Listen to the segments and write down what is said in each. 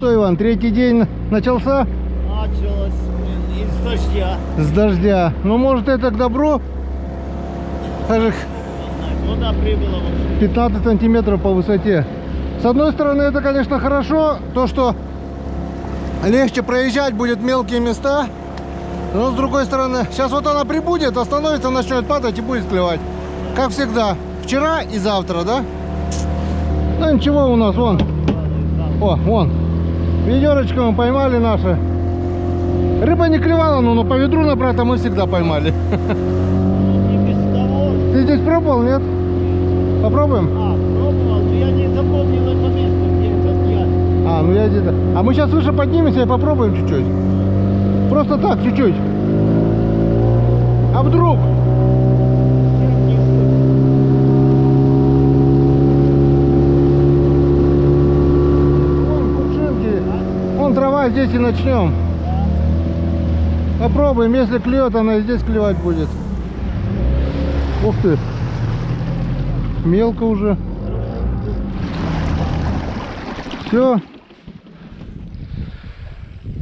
Что, Иван, третий день начался? Началось, блин, из дождя. С дождя. Ну, может, это к добру? Аж Вода прибыла вообще. 15 сантиметров по высоте. С одной стороны, это, конечно, хорошо, то, что легче проезжать будет мелкие места. Но с другой стороны, сейчас вот она прибудет, остановится, начнет падать и будет клевать. Как всегда. Вчера и завтра, да? Ну ничего, у нас вон. О, вон. Ведерочко мы поймали наше. Рыба не клевала, но по ведру на брата мы всегда поймали. Не без того. Ты здесь пробовал, нет? Попробуем? Пробовал, но я не запомнил это место, где этот яд. Ну я где-то. А мы сейчас выше поднимемся и попробуем чуть-чуть. Просто так, чуть-чуть. А вдруг? Вон кувшинки. Вон трава, здесь и начнем. Попробуем, если клюет, она и здесь клевать будет. Ух ты. Мелко уже. Все.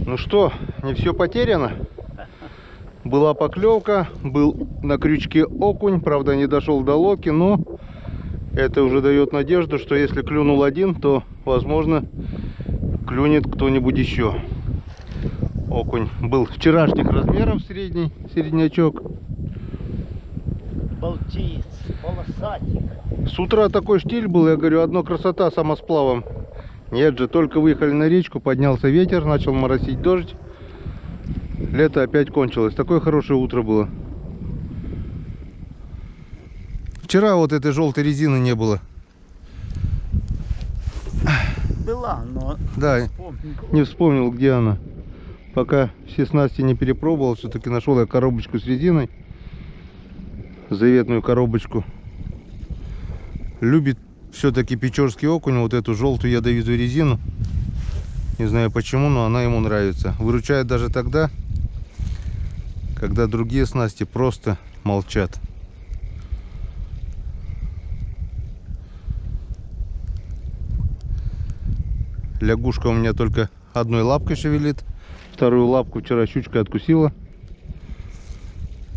Ну что, не все потеряно. Была поклевка, был на крючке окунь, правда не дошел до лодки, но это уже дает надежду, что если клюнул один, то возможно клюнет кто-нибудь еще. Окунь был вчерашних размеров, среднячок. Балтиец, полосатик. С утра такой штиль был, я говорю, одно красота самосплавом. Нет же, только выехали на речку, поднялся ветер, начал моросить дождь. Лето опять кончилось. Такое хорошее утро было. Вчера вот этой желтой резины не было. Была, но Да, не вспомнил, где она. Пока все снасти не перепробовал, все-таки нашел я коробочку с резиной. Заветную коробочку. Любит все-таки печорский окунь вот эту желтую ядовитую резину. Не знаю почему, но она ему нравится. Выручает даже тогда, когда другие снасти просто молчат. Лягушка у меня только одной лапкой шевелит. Вторую лапку вчера щучка откусила.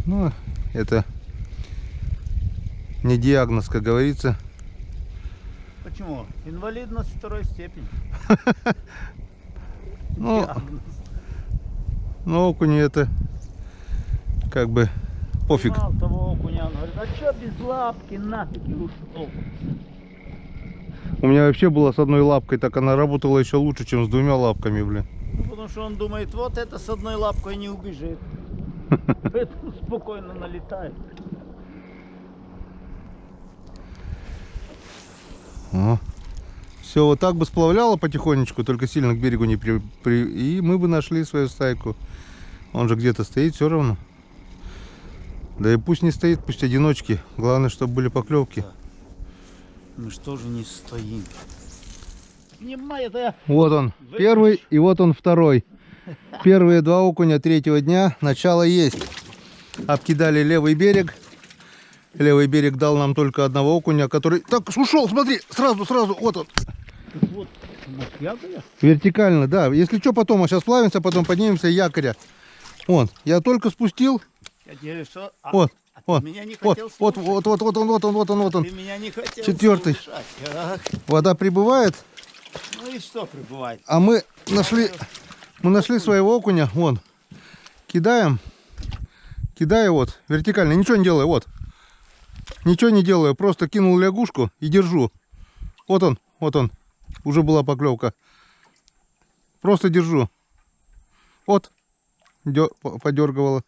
Ну, это не диагноз, как говорится. почему? Инвалидность второй степени. Ну, окуни это как бы пофиг. Поймал того окуня, он говорит, а что без лапки, нафиг и ушел. У меня вообще была с одной лапкой, так она работала еще лучше, чем с двумя лапками, блин. Ну, потому что он думает, вот это с одной лапкой не убежит. Поэтому спокойно налетает. Все, вот так бы сплавляло потихонечку, только сильно к берегу не и мы бы нашли свою стайку. Он же где-то стоит все равно. Да и пусть не стоит, пусть одиночки. Главное, чтобы были поклевки. Мы что же не стоим? Снимай это. Вот он, первый, и вот он второй. Первые два окуня третьего дня. Начало есть. Обкидали левый берег. Левый берег дал нам только одного окуня, который... Так, ушел, смотри, сразу, вот он. Вот, якоря? Вертикально, да. Если что, потом, а сейчас плавимся, потом поднимемся якоря. Вон, я только спустил. Я тебе что? Вот, вот, ты меня не вот, хотел вот слушать. он. Ты меня не хотел Четвертый. слушать. Так. Вода прибывает, Ну и что прибывает? а мы нашли своего окуня. Вон, кидаю вот, вертикально, ничего не делаю, вот. Ничего не делаю, просто кинул лягушку и держу. Вот он, уже была поклевка. Просто держу. Вот, подергивала.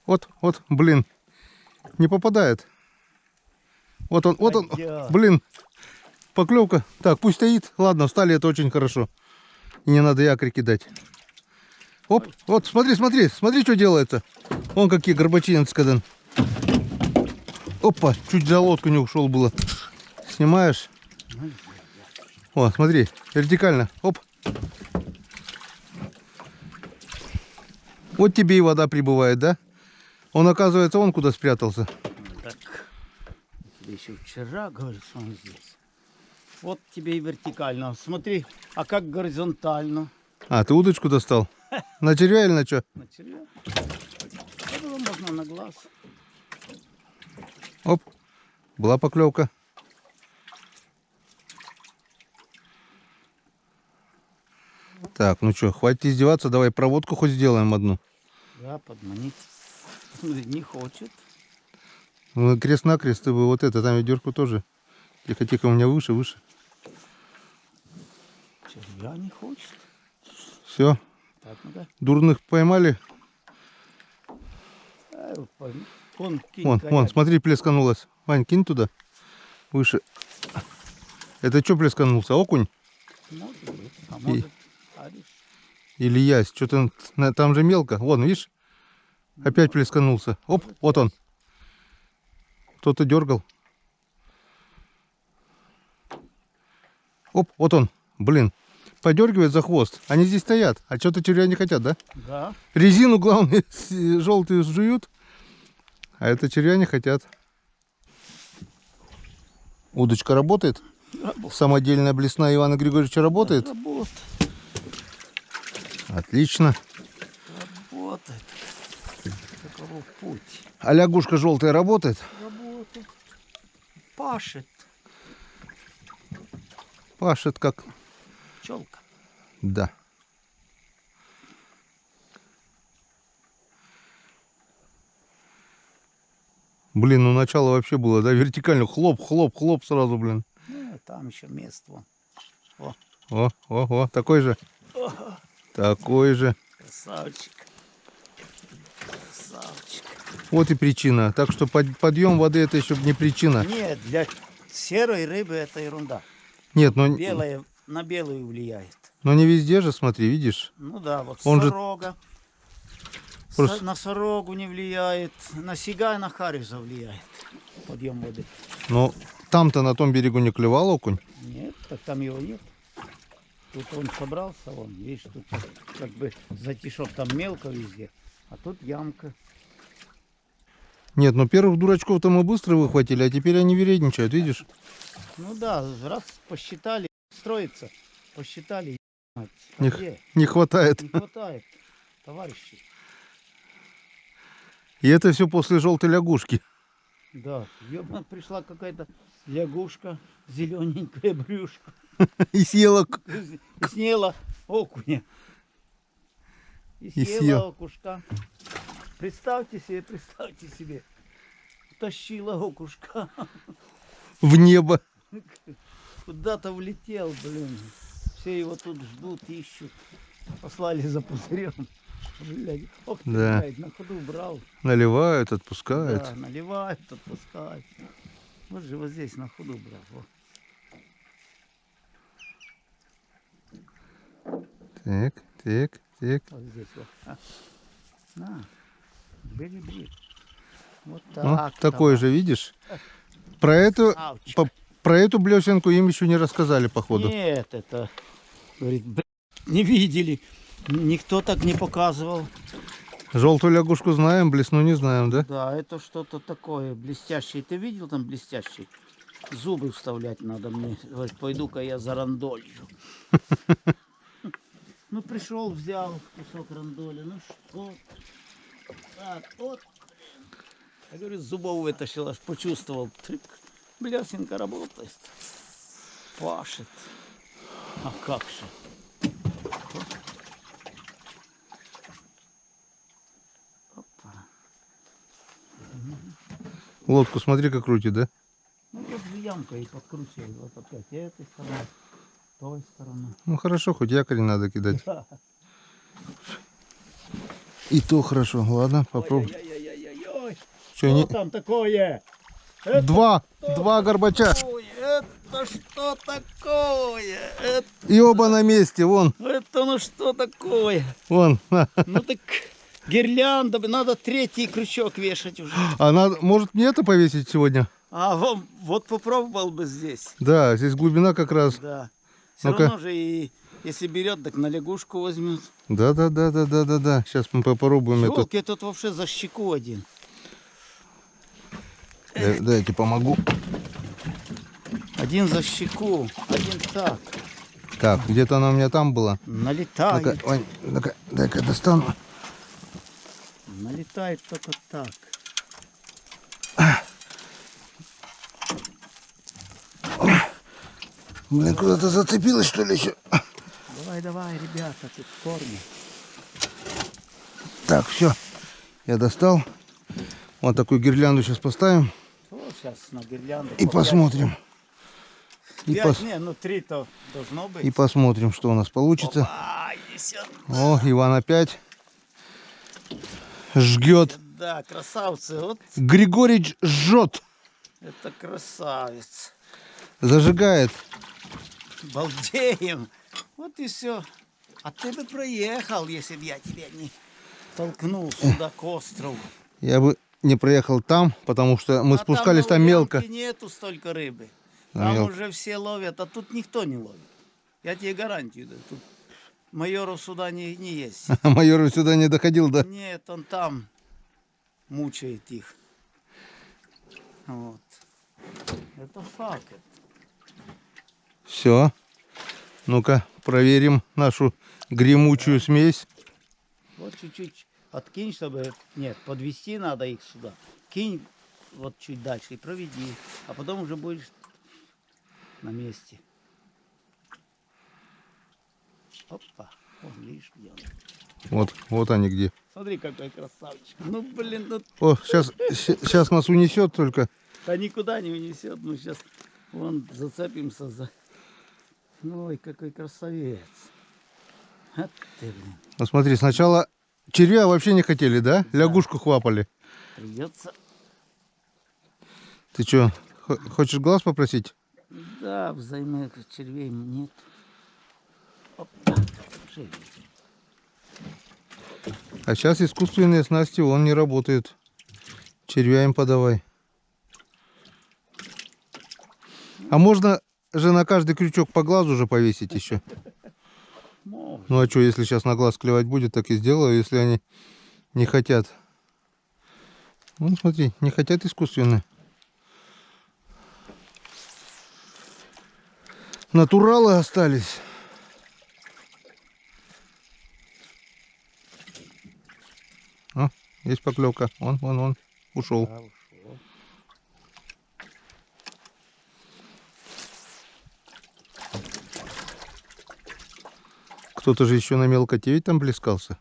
Вот, блин, не попадает. Вот он, блин, поклевка. Так, пусть стоит. Ладно, встали, это очень хорошо. И не надо якорь кидать. Оп, вот, смотри, что делается. Вон какие горбачинцы, когда. Опа, чуть за лодку не ушел было. Снимаешь. О, смотри, вертикально. Оп. Вот тебе и вода прибывает, да? Он, оказывается, он куда спрятался. Так, тебе еще вчера говорил, что он здесь. Вот тебе и вертикально. Смотри, а как горизонтально. А, ты удочку достал? На червя или на что? На червя. Это можно на глаз. Оп, была поклевка. Так, ну что, хватит издеваться, давай проводку хоть сделаем одну. Да, подманить. Не хочет. Ну, крест-накрест, ты бы вот это, там ведерку тоже. Тихо-тихо, у меня выше, выше. Червя не хочет. Все, Так, ну-ка. дурных поймали. Вот пойми. Вон, кинь Вон, коряк. вон, смотри, плесканулась. Вань, кинь туда. Выше. Это что плесканулся? Окунь? Может быть. А может, ариш. Или ясь? Что-то там же мелко. Вон, видишь? Опять плесканулся. Оп, вот он. Кто-то дергал. Оп, вот он. Блин. Подергивает за хвост. Они здесь стоят. А что-то червя не хотят, да? Да. Резину, главное, желтую сжуют. А это червя не хотят. Удочка работает? Самодельная блесна Ивана Григорьевича работает? Работает. Отлично. Работает. Каков путь. А лягушка желтая работает? Работает. Пашет. Пашет как... Пчелка. Да. Блин, ну начало вообще было, да, вертикально. Хлоп, хлоп, хлоп сразу, блин. Там еще место. Вон. О, такой же. Такой же. Красавчик. Красавчик. Вот и причина. Так что подъем воды это еще не причина. Нет, для серой рыбы это ерунда. Нет, но Белая на белую влияет. не везде же, смотри, видишь. Ну да, вот Он же сорога. просто- На сорогу не влияет. На сига и на хариса влияет. Подъем воды. Но там-то на том берегу не клевал окунь. Нет, так там его нет. Тут он собрался, вон, видишь, тут как бы затишок, там мелко везде, а тут ямка. Нет, но первых дурачков-то мы быстро выхватили, а теперь они вередничают, видишь? Ну да, раз посчитали, строится, посчитали, ебать, а Не, где? не хватает. Не хватает, товарищи. И это все после желтой лягушки. Да, ебать, пришла какая-то лягушка, зелененькая брюшко, И съела. и съела окуня. И И съела съел. окушка. Представьте себе, тащила окушка. В небо. Куда-то улетел, блин. Все его тут ждут, ищут. Послали за пузырем. Блядь, ох ты, Да. блядь, на ходу брал. Наливают, отпускают. Да, наливают, отпускают. Вот же вот здесь на ходу брал. Вот. Так. Вот здесь вот. А. На, бери. Вот так. Ну, такой давай. же, видишь? Про эту, Красавчик. про эту блесенку им еще не рассказали, походу. Нет, это, говорит, не видели. Никто так не показывал. Желтую лягушку знаем, блесну не знаем, да? Да, это что-то такое блестящее. Ты видел там блестящий? Зубы вставлять надо мне. Говорит, пойду-ка я за рандолью. Ну, пришел, взял кусок рандоля. Ну что? Так, вот. Я говорю, с зубов вытащил, аж почувствовал. Трик, блесенка работает. Пашет. А как же? Опа. Лодку смотри, как крутит, да? Ну вот же ямка и подкручивай. Вот опять этой стороны, той стороны. Ну хорошо, хоть якорь надо кидать. Да. И то хорошо. Ладно, попробуем. Ой-ой-ой-ой-ой. Что, Что не... там такое? Это Два что горбача. такое? Это что такое? И оба на месте, вон, Это ну что такое? вон. Ну так гирлянда, надо третий крючок вешать уже. А надо, может мне это повесить сегодня? А вот попробовал бы здесь. Да, здесь глубина как раз. Да. Все Ну-ка. равно же и если берет, так на лягушку возьмет. Да. Сейчас мы попробуем это. Ёлки, тут вообще за щеку один. Дайте помогу. Один за щеку, один так. Так, где-то она у меня там была. Налетает. Ну-ка, Вань, ну-ка, дай-ка достану. Налетает только так. Блин, куда-то зацепилась, что ли, еще? Давай, давай, ребята, тут в форме. Так, все. Я достал. Вот такую гирлянду сейчас поставим Вот сейчас на гирлянду. и посмотрим. И, Пять, не, ну 3-то должно быть. и посмотрим, что у нас получится. Опа, несет. О, Иван опять жгет. Да, красавцы, вот Григорич жжет. это красавец. Зажигает. Балдеем. Вот и все. А ты бы проехал, если бы я тебя не толкнул сюда к острову. Я бы не проехал там, потому что мы спускались там на мелко. Лубянке нету столько рыбы. Там Там мелко. уже все ловят, а тут никто не ловит. Я тебе гарантию даю. Тут майоров сюда не есть. Майор сюда не доходил, да? Нет, он там мучает их. Вот. Это факт. Все. Ну-ка, проверим нашу гремучую смесь. Вот чуть-чуть откинь, чтобы... Нет, подвести надо их сюда. Кинь вот чуть дальше и проведи. А потом уже будешь на месте. Опа. Вон, видишь, где он. Вот они где. Смотри, какой красавчик. Ну, блин, ну... О, сейчас нас унесет только. Да никуда не унесет. Мы сейчас вон зацепимся за... Ой, какой красавец. Вот ты, блин. Ну смотри, сначала червя вообще не хотели, да? Лягушку хвапали. Придется... Ты что, хочешь глаз попросить? Да, взаймы червей нет. Опа, живи. А сейчас искусственные снасти, он не работает. Червя им подавай. А можно же на каждый крючок по глазу же повесить еще. Можно. Ну а что, если сейчас на глаз клевать будет, так и сделаю, если они не хотят. Ну смотри, не хотят искусственные. Натуралы остались. О, есть поклевка. Он ушел. Да, ушел. Кто-то же еще на мелкоте ведь там плескался.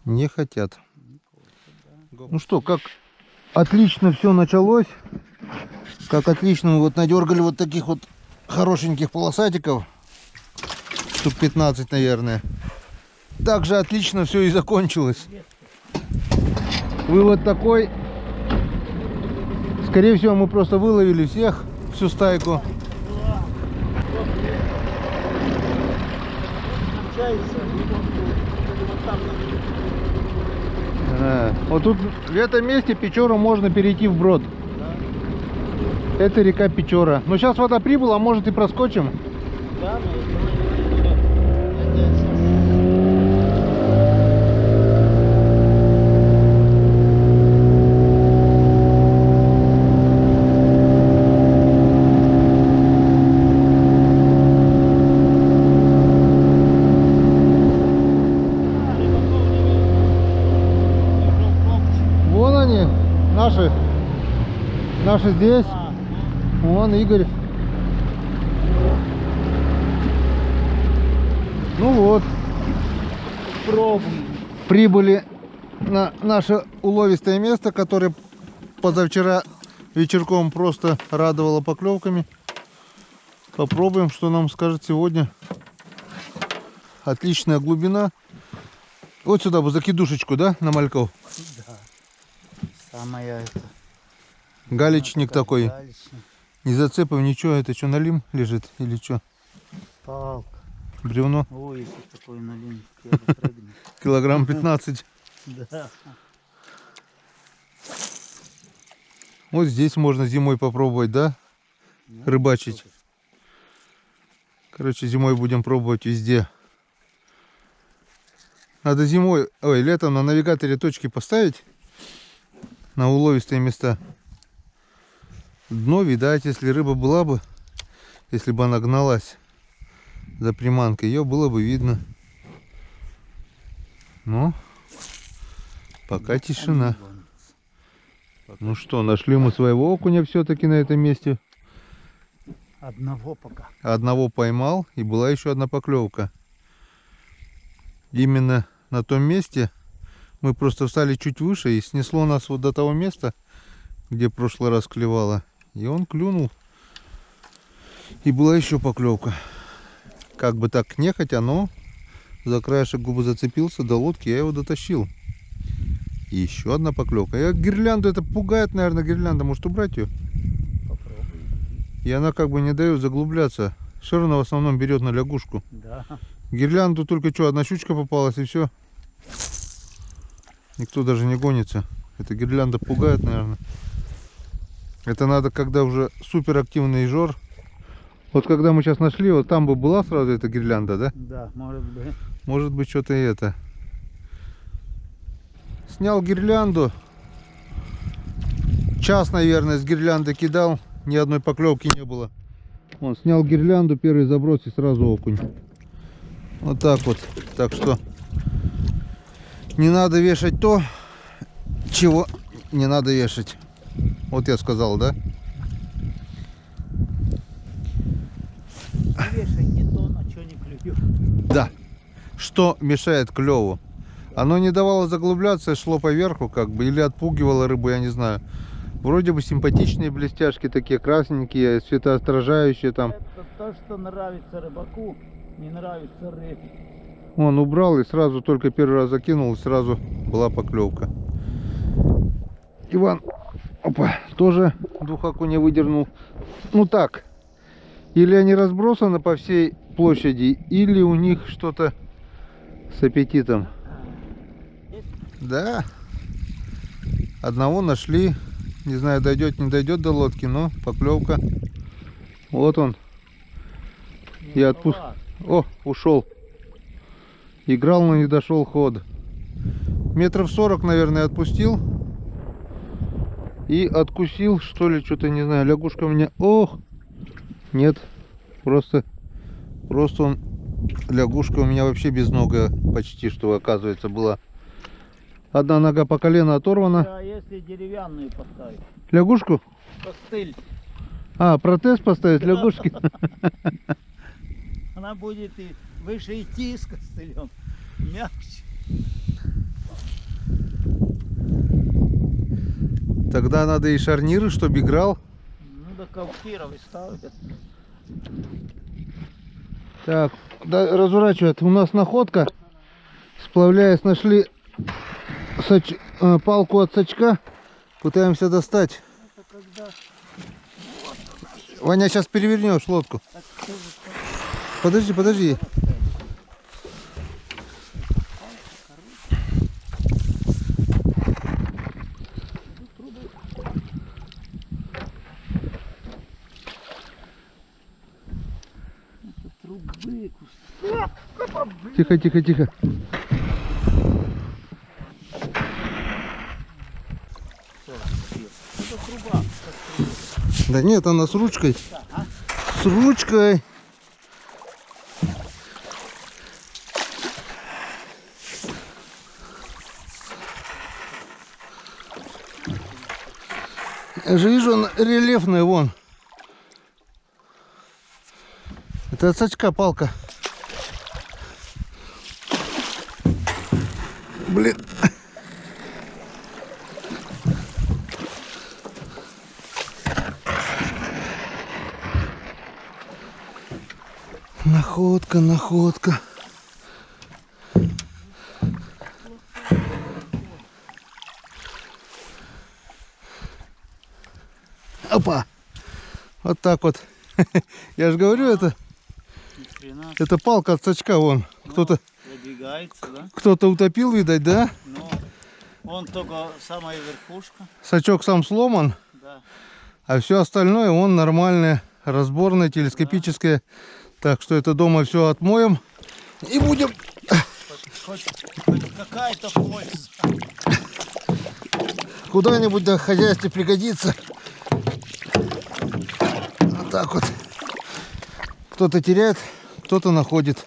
Не хотят. Ну что, как отлично все началось. Как отлично мы вот надергали вот таких вот хорошеньких полосатиков. Штук 15, наверное. Так же отлично все и закончилось. Вывод такой. Скорее всего, мы просто выловили всех, всю стайку. Вот тут в этом месте Печору можно перейти вброд. Это река Печора. Но сейчас вода прибыла, может и проскочим. Да, Вон они, наши здесь. Вон Игорь. Ну вот, прибыли на наше уловистое место, которое позавчера вечерком просто радовало поклевками. Попробуем, что нам скажет сегодня. Отличная глубина. Вот сюда бы закидушечку, да, на мальков? Да. Самая это. Галечник такой. Галечник. Не зацепов, ничего. Это что, налим лежит или что? Палка. Бревно. Ой, если такой налим, я бы прыгнул. Килограмм 15. Да. Вот здесь можно зимой попробовать, да? Рыбачить. Короче, зимой будем пробовать везде. Надо зимой, летом на навигаторе точки поставить на уловистые места. Дно видать, если рыба была бы, если бы она гналась за приманкой, ее было бы видно. Но пока тишина. Ну что, нашли мы своего окуня все-таки на этом месте. Одного пока. Одного поймал, и была еще одна поклевка. Именно на том месте мы просто встали чуть выше и снесло нас вот до того места, где в прошлый раз клевало. И он клюнул. И была еще поклевка. Как бы так нехотя, но за краешек губы зацепился до лодки, я его дотащил. И еще одна поклевка. Я гирлянду, это пугает, наверное, гирлянда. Может убрать ее? Попробуй. И она как бы не дает заглубляться. Все равно в основном берет на лягушку. Да. Гирлянду только что, одна щучка попалась и все. Никто даже не гонится. Эта гирлянда пугает, наверное. Это надо, когда уже супер активный жор. Вот когда мы сейчас нашли, вот там бы была сразу эта гирлянда, да? Да, может быть. Может быть, что-то и это. Снял гирлянду. Час, наверное, с гирлянды кидал. Ни одной поклевки не было. Он снял гирлянду, первый заброс и сразу окунь. Вот так вот. Так что не надо вешать то, чего не надо вешать. Вот я сказал, да? Вешай не то, на что не клюет. Да. Что мешает клеву? Оно не давало заглубляться, шло поверху как бы, или отпугивало рыбу, я не знаю. Вроде бы симпатичные блестяшки такие, красненькие, светоотражающие там. Это то, что нравится рыбаку, не нравится рыбе. Он убрал и сразу только первый раз закинул, и сразу была поклевка. Иван, опа, тоже двух окуней выдернул. Ну так, или они разбросаны по всей площади, или у них что-то с аппетитом. Да, одного нашли. Не знаю, дойдет, не дойдет до лодки, но поклевка. Вот он. И отпустил. О, ушел. Играл, но не дошел ход. Метров 40, наверное, отпустил. И откусил, что ли, что-то, не знаю. Лягушка у меня... Ох! Нет. Просто он... Лягушка у меня вообще безногая почти, что, оказывается, была. Одна нога по колено оторвана. А если деревянную поставить? Лягушку? Костыль. А, протез поставить лягушки? Она будет и выше идти с костылем. Мягче. Тогда надо и шарниры, чтобы играл. Ну да каптиров и ставят. Так, да, разворачивает. У нас находка. Сплавляясь, нашли палку от сачка. Пытаемся достать. Ваня, сейчас перевернешь лодку. Подожди. Трубы, Тихо. это труба. Да нет, она с ручкой. С ручкой. Я же вижу, она рельефная, вон. Это от сачка палка. Блин. Находка. Опа. Вот так вот. Я же говорю, это палка от сачка, вон. Кто-то Продвигается, да? кто-то утопил, видать, да? Но он только самая верхушка. Сачок сам сломан, Да. а все остальное он нормальное, разборное, телескопическое. Так что это дома все отмоем. И будем... Хоть какая-то польза. Куда-нибудь до хозяйства пригодится. Вот так вот. Кто-то теряет, кто-то находит.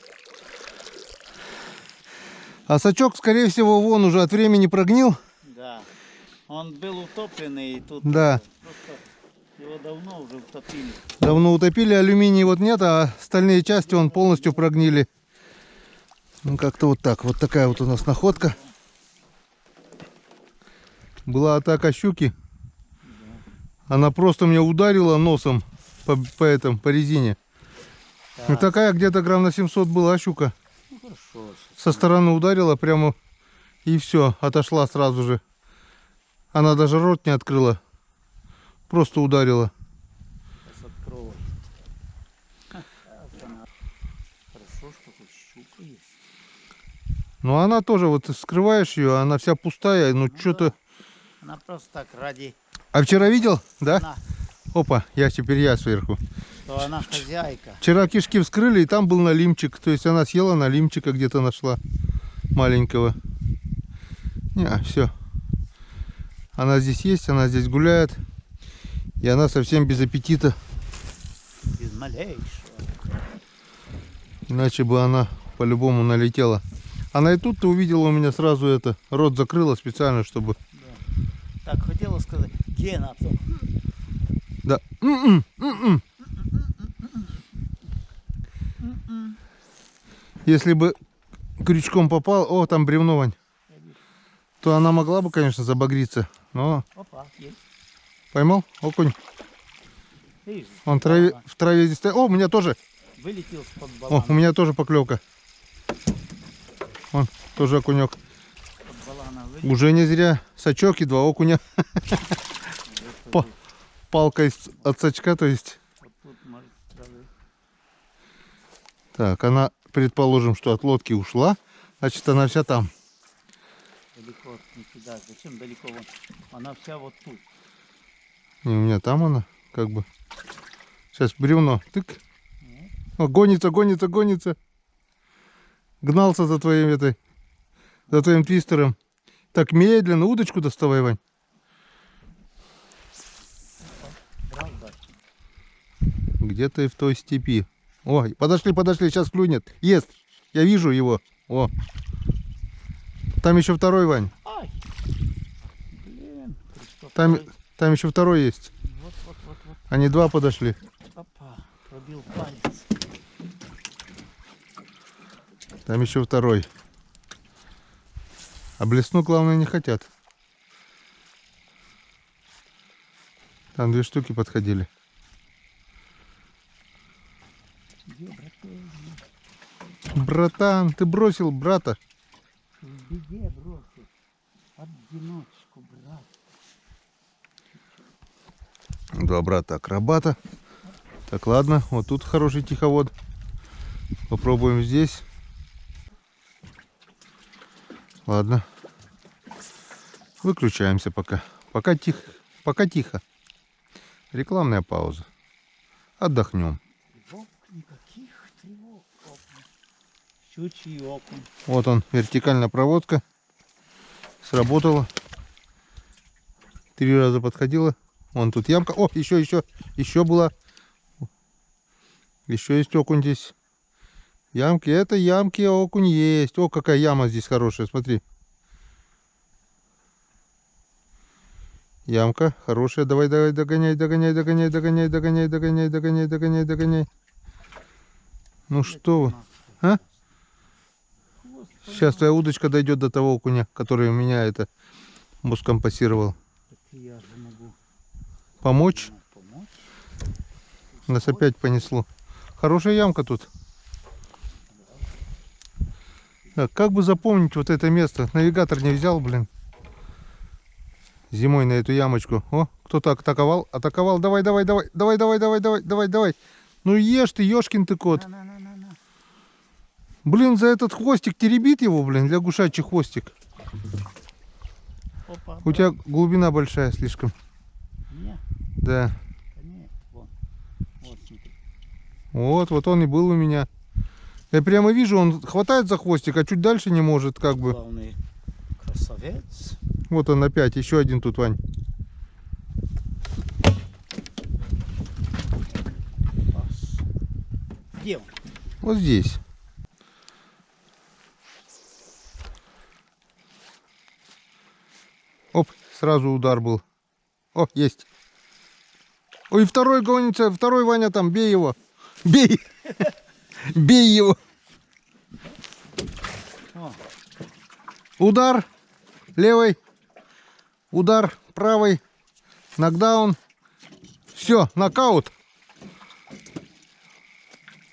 А сачок, скорее всего, вон уже от времени прогнил. Да. Он был утопленный, и тут Да. просто его давно уже утопили. Давно утопили, алюминий вот нет, а остальные части он полностью прогнили. Ну как-то вот так. Вот такая вот у нас находка. Была атака щуки. Она просто меня ударила носом по резине. Так. Ну такая где-то грамм на 700 была щука. Ну, хорошо. Со стороны ударила прямо и все, отошла сразу же. Она даже рот не открыла. Просто ударила. Сейчас открою. Хорошо, что тут щука есть. Но она тоже, вот скрываешь ее, она вся пустая, ну что-то... Она просто так ради... А вчера видел? Да? Она, Опа, теперь я сверху. что она хозяйка. Вчера кишки вскрыли, и там был налимчик. То есть она съела налимчика, где-то нашла маленького. Не, все. Она здесь есть, она здесь гуляет. И она совсем без аппетита. Без малейшего. Иначе бы она по-любому налетела. Она и тут-то увидела у меня сразу это. Рот закрыла специально, чтобы... Так, хотела сказать, Гена. Да. Если бы крючком попал... О, там бревно, Вань. То она могла бы, конечно, забагриться. Но Опа, есть. поймал окунь. Видишь, Он в траве здесь стоит. О, у меня тоже. вылетел с-под О, балана. у меня тоже поклевка. Вон, тоже окунек. С-под балана вылетел. Уже не зря. Сачок и 2 окуня. Палка от сачка, то есть. Вот тут, может, с травы. Так, она, предположим, что от лодки ушла. Значит, она вся там. Далеко не кидать. Зачем далеко? Вон? Она вся вот тут. И у меня там она, как бы. Сейчас бревно. Тык. О, гонится, гонится, гонится. Гнался за твоим за твоим твистером. Так, медленно, удочку доставай, Вань. Брал, да. Где-то и в той степи. Ой, подошли, сейчас клюнет. Ест. Я вижу его. О. Там еще второй, Вань. Ай! Блин. Что Там еще второй есть. Вот, вот, вот, вот. Они 2 подошли. Опа. Пробил палец. Там еще второй. А блесну, главное, не хотят. Там 2 штуки подходили. Где, братан? Братан, ты бросил брата. В беде бросил. Одиночку, брат. 2 брата акробата. Так, ладно, вот тут хороший тиховод. Попробуем здесь. Ладно. Выключаемся пока. Пока тихо. Рекламная пауза. Отдохнем. Тревог, никаких тревог. Окунь. Щучий окунь. Вот он, вертикальная проводка. Сработала. 3 раза подходила. Вон тут ямка. О, еще была. Еще есть окунь здесь. Ямки, это ямки, окунь есть. О, какая яма здесь хорошая, смотри. Ямка хорошая. Давай, догоняй. Ну что вы? А? Сейчас твоя удочка дойдет до того окуня, который у меня это мускомпассировал. Так я же могу Помочь? помочь. Нас опять понесло. Хорошая ямка тут. Так, как бы запомнить вот это место? Навигатор не взял, блин. Зимой на эту ямочку. О, кто-то атаковал. Давай. Ну ешь ты, ёшкин ты кот. На. Блин, за этот хвостик теребит его, блин, лягушачий хвостик. Опа. У тебя глубина большая слишком. Не, Да. не. Вон. Вот, смотри. Вот он и был у меня. Я прямо вижу, он хватает за хвостик, а чуть дальше не может, как бы. Главный красавец. Вот он опять, еще один тут, Вань. Пас. Где он? Вот здесь. Оп, сразу удар был. О, есть. Ой, второй гонится, второй Ваня там, бей его. Бей. Бей его. О, Удар левой. Удар правой. Нокдаун. Все, нокаут.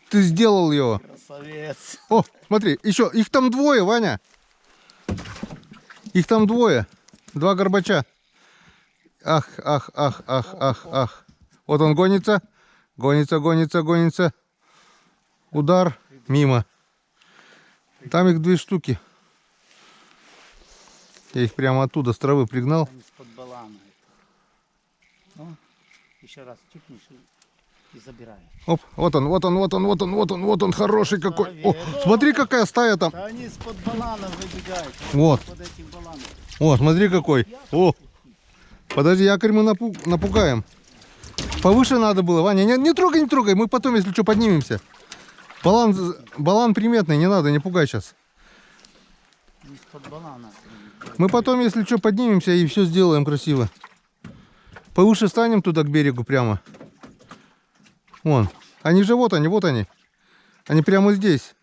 Ты сделал его. красавец. О, смотри, еще, их там двое, Ваня. Их там двое. Два горбача. Ах, ах, ах, ах, ах, ах. Вот он гонится. Гонится, гонится, гонится. Удар. Мимо. Там их 2 штуки. Я их прямо оттуда с травы пригнал. Там из-под балана. Ну, еще раз чикнешь и забирай. Оп, вот он, вот он, вот он, вот он, вот он, вот он, хороший какой. О, смотри, какая стая там. Да они из-под банана выбегают. Вот. Под этим баланом. О, смотри какой. О, подожди, якорь мы напугаем. Повыше надо было, Ваня. Не трогай, не трогай. Мы потом, если что, поднимемся. Балан приметный, не надо, не пугай сейчас. Из-под балана. Мы потом, если что, поднимемся и все сделаем красиво. Повыше станем туда к берегу прямо. Вон. Они же вот они, вот они. Они прямо здесь.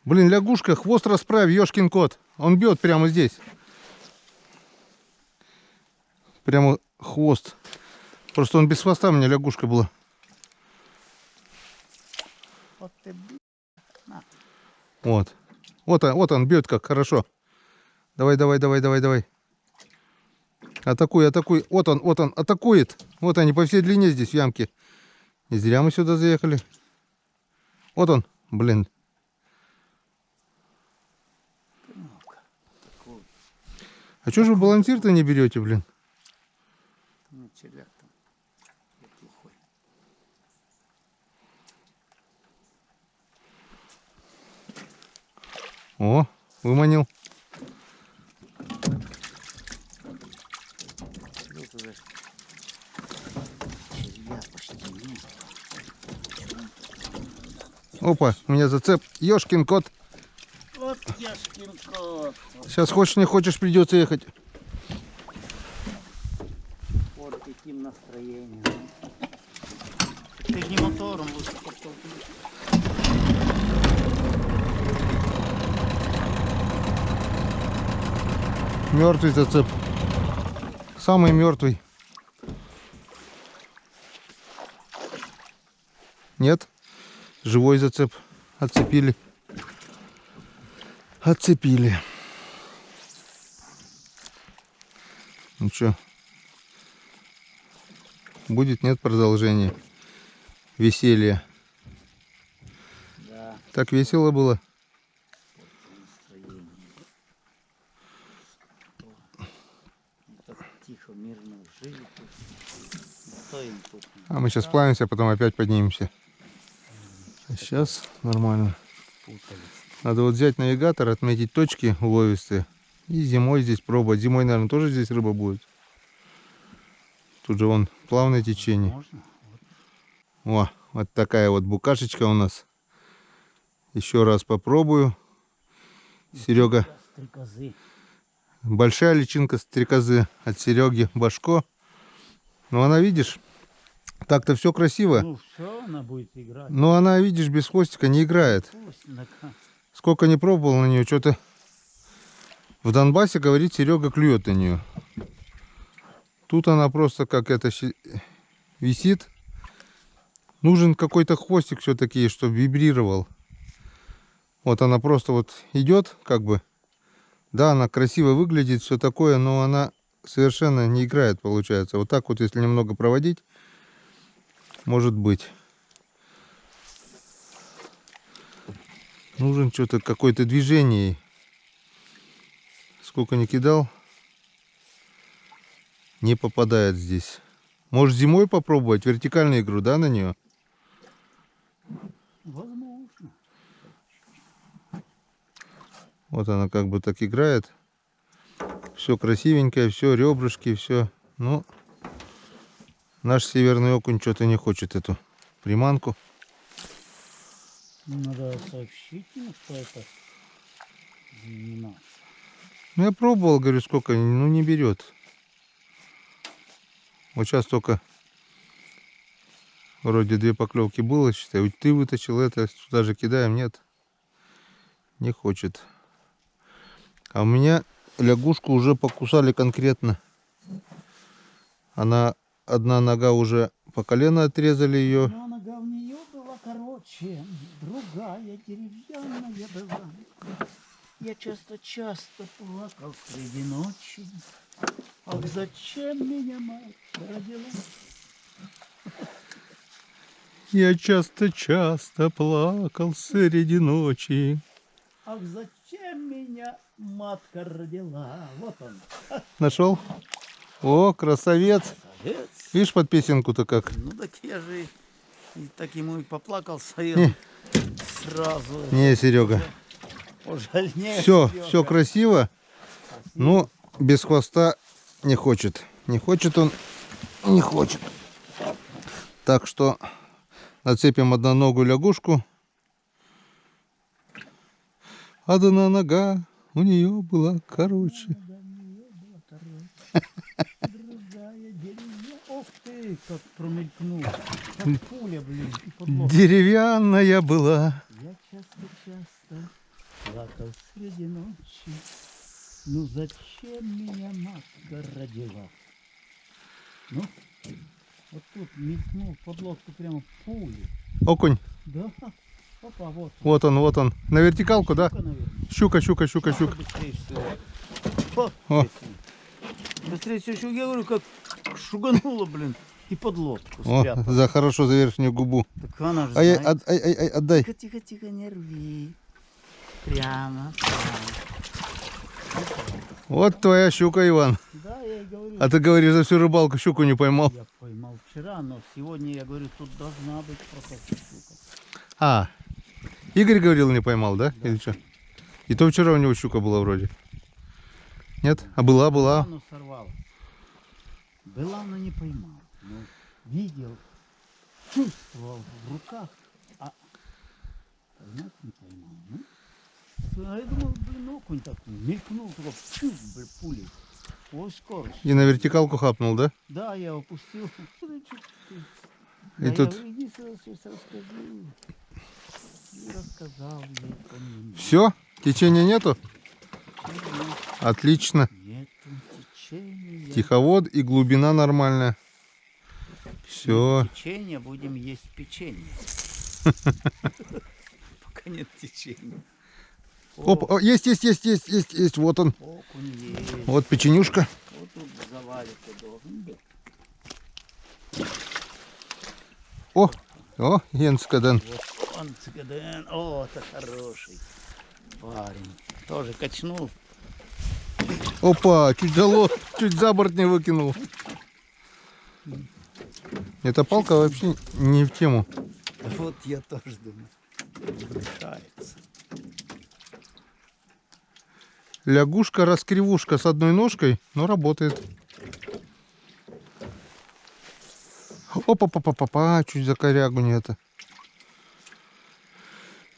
Блин, лягушка, хвост расправь, ёшкин кот. Он бьет прямо здесь. Прямо хвост. Просто он без хвоста, у меня лягушка была. Вот ты, Вот. Вот он бьет как хорошо. Давай, давай, давай, давай, давай. Атакуй, атакуй. Вот он, атакует. Вот они по всей длине здесь в ямке. Не зря мы сюда заехали. Вот он, блин. А что же вы балансир-то не берете, блин? ну, червяк там. Я плохой. О, выманил. Вот уже червяк почти нет. Опа, у меня зацеп. Ёшкин кот. Вот яшкин кот. Сейчас хочешь не хочешь, придется ехать. Вот каким настроением. Ты не мотором лучше подтолкнуть. Мертвый зацеп. Самый мертвый. Нет. Живой зацеп. Отцепили. Отцепили. Ну что? Будет, нет продолжения. Веселье. Да, Так весело было. настроение. Так тихо, мирно жили тут. Никто им тут не А мы сейчас плавимся, потом опять поднимемся. А сейчас нормально. путались. Надо вот взять навигатор, отметить точки уловистые. И зимой здесь пробовать. Зимой, наверное, тоже здесь рыба будет. Тут же вон плавное течение. Можно? О, вот такая вот букашечка у нас. Еще раз попробую. Серега. Стрекозы. Большая личинка стрекозы от Сереги Башко. Но она, видишь, так-то все красиво. Ну все, она будет играть. Но она, видишь, без хвостика не играет. Пусть на Сколько не пробовал на нее, что-то в Донбассе, говорит, Серега клюет на нее. Тут она просто как это висит. Нужен какой-то хвостик все-таки, чтобы вибрировал. Вот она просто вот идет, как бы. Да, она красиво выглядит, все такое, но она совершенно не играет, получается. Вот так вот, если немного проводить, может быть. Нужен что-то, какое-то движение. Сколько не кидал, не попадает здесь. Может, зимой попробовать вертикальную игру, да, на нее? Вот она как бы так играет. Все красивенькое, все ребрышки, все. Ну, наш северный окунь что-то не хочет эту приманку. Надо сообщить ему, что это не наш. Ну, я пробовал, говорю, сколько, ну не берет. Вот сейчас только вроде 2 поклевки было, считай. Ты вытащил это, сюда же кидаем, нет. Не хочет. А у меня лягушку уже покусали конкретно. Она, одна нога уже по колено отрезали ее. Но нога у нее была короче, другая деревянная была. Я часто плакал среди ночи. Ах, зачем меня мать родила? Я часто плакал среди ночи. Ах, зачем меня матка родила? Вот он. Нашел? О, красавец. Молодец. Видишь, под песенку-то как? Ну так я же и так ему и поплакался, и он сразу Не, Серега. пожальнее. Все красиво, но без хвоста не хочет. Не хочет он, не хочет. Так что нацепим одноногую лягушку. Одна нога у нее была короче. Другая деревня. Ох ты, как промелькнул. Как пуля, блин. И под лоб. Деревянная была. Я часто плакал среди ночи. Ну зачем меня матка родила? Ну, вот тут мелькнул под лодку прямо пули. Окунь. Да. Опа, вот. Вот он. На вертикалку, да? Щука, наверное. Щука. Быстрее всего. О. Быстрее всего, я говорю, как шугануло, блин, и под лодку О, спрятала. хорошо за верхнюю губу. Так она же Ай, знает. отдай. Тихо, не рви. Прямо. Вот твоя щука, Иван. Да, я и говорю. А ты говоришь, за всю рыбалку щуку не поймал. Я поймал вчера, но сегодня, я говорю, тут должна быть просто щука. А, Игорь говорил, не поймал, да? Или что? И то вчера у него щука была вроде. Нет? А была. Оно сорвало. Была, но не поймал. Но видел, чувствовал в руках, а поймать не поймал. Ну, а я думал, блин, окунь так мелькнул, только чух, блин, пулей. Ой, скорость. И на вертикалку хапнул, да? Да, я опустил. И тут- Я говорю, иди сюда, сейчас расскажи. И рассказал ей по нему. Все? Течения нету? Отлично. Нет течения. Тиховод и глубина нормальная. Все. Течение, будем есть печенье. Пока нет течения. Опа, есть. Вот он. Окунь есть. Вот печенюшка. Вот тут завалится должен быть. О, Енскаден. Вот он, цикаден. О, это хороший парень. Тоже качнул. Опа, чуть за борт не выкинул. Эта палка вообще не в тему. Вот я тоже думаю. Вдыхается. Лягушка-раскривушка с одной ножкой, но работает. Опа, чуть за корягу не это.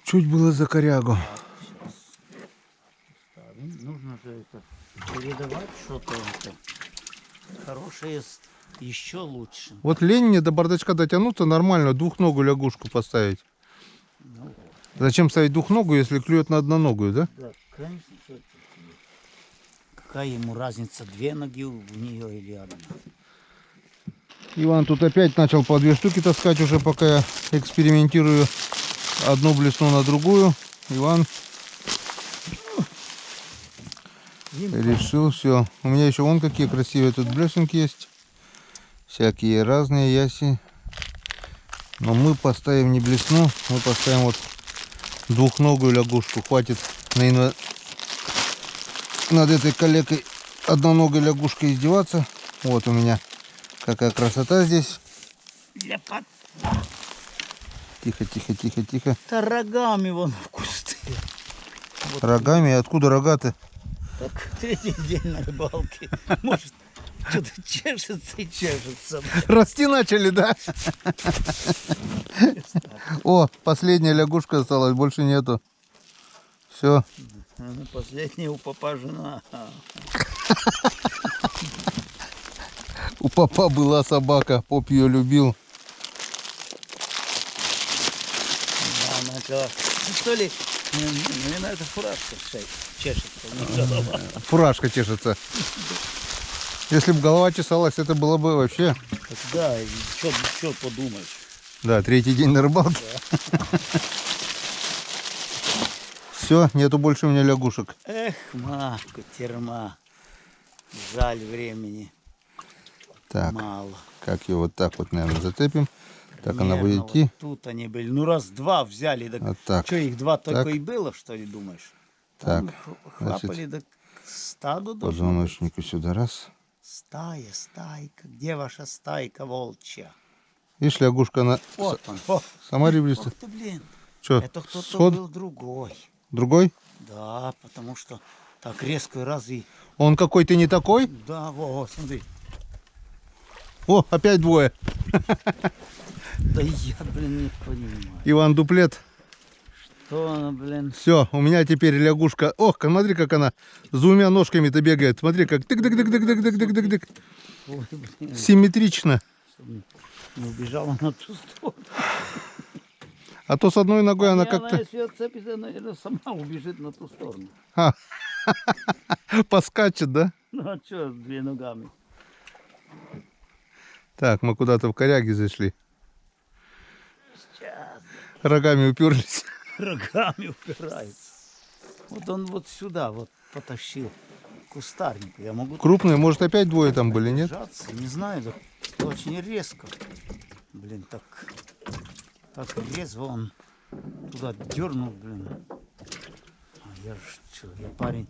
Чуть было за корягу. Нужно же это передавать что-то это хорошее, еще лучше. Вот лень мне до бардачка дотянуться, нормально двухногую лягушку поставить. Ну, вот. Зачем ставить двухногую, если клюет на одноногую, да? Да, конечно, что это. Какая ему разница, 2 ноги у нее или одна? Иван тут опять начал по 2 штуки таскать уже, пока я экспериментирую одну блесну на другую. Иван решил все. У меня еще вон какие красивые тут блесенки есть. Всякие разные яси. Но мы поставим не блесну, мы поставим вот двухногую лягушку. Хватит над этой калекой одноногой лягушкой издеваться. Вот у меня какая красота здесь. Ляпат. Тихо. Да рогами вон в кусты. Вот Рогами? Откуда рога-то? так третий день на рыбалке. Может, что-то чешется и чешется. Расти начали, да? О, последняя лягушка осталась, больше нету. Все. Последняя у папа жена. У папа была собака, поп ее любил. Да, начала. Ну, что ли, наверное, это фуражка чешется, не голова. Фуражка чешется. Если бы голова чесалась, это было бы вообще... Так да, и что подумаешь? Да, третий день на рыбалке. Все, нету больше у меня лягушек. Эх, Марку, терма. Жаль времени. Так, Мало. как ее вот так вот, наверное, зацепим. Так она Примерно будет идти. вот тут они были. Ну, раз-два взяли. Так Вот так. что, их два только Так. и было, что ли, думаешь? Так, Там хлапали, да стаду должно быть. позвоночнику сюда раз. Стайка. Где ваша стайка волчья? Видишь, лягушка, она Вот он. О, сама ребристая. ох ты, блин. Что, Это кто-то сход? был другой. Другой? Да, потому что так резко раз и... Он какой-то не такой? Да, во, смотри. О, опять двое. Да я, блин, не понимаю. Иван дуплет. Что она, блин? Все, у меня теперь лягушка. Ох, смотри, как она с двумя ножками-то бегает. Смотри, как тык-тык-тык-тык-тык-тык-тык-тык. Ой, блин. Симметрично. Чтобы не убежала на ту сторону. А то с одной ногой она Не, как-то если отцепится, наверное, сама убежит на ту сторону. поскачет, да? Ну а что, две ногами? Так, мы куда-то в коряги зашли. Сейчас. Рогами уперлись. Рогами упирается. Вот он вот сюда вот потащил кустарник. Я могу Крупные, может, опять двое там были, нет? держаться, не знаю, да очень резко. Блин, так резво он туда дернул, блин. А я ж что, я парень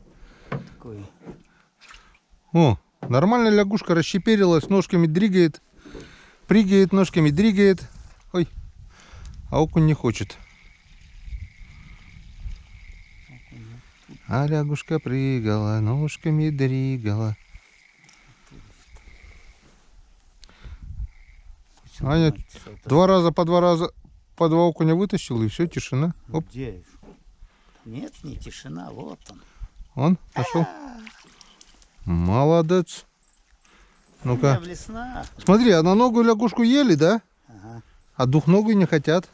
такой. О, нормально лягушка расщеперилась, ножками дригает, прыгает, ножками дригает. Ой, а окунь не хочет. А лягушка прыгала, ножками дригала. Аня два раза по два окуня вытащил, и все, тишина. Оп, Где? Нет, не тишина, вот он. он пошел. Молодец. У меня Ну-ка, в лесна. смотри, одноногую лягушку ели, да? Ага. А двухногую не хотят.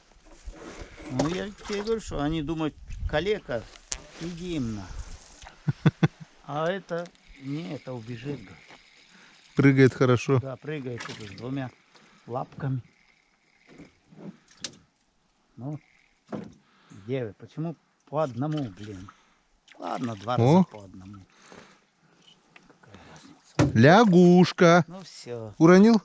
Ну я тебе говорю, что они думают, калека, иди им на. А это, не, это убежит, говорит. Прыгает хорошо. Да, прыгает тут с двумя лапками. Ну, где вы? Почему по одному, блин? Ладно, два раза О. по одному. Какая разница? Лягушка. Ну все. Уронил?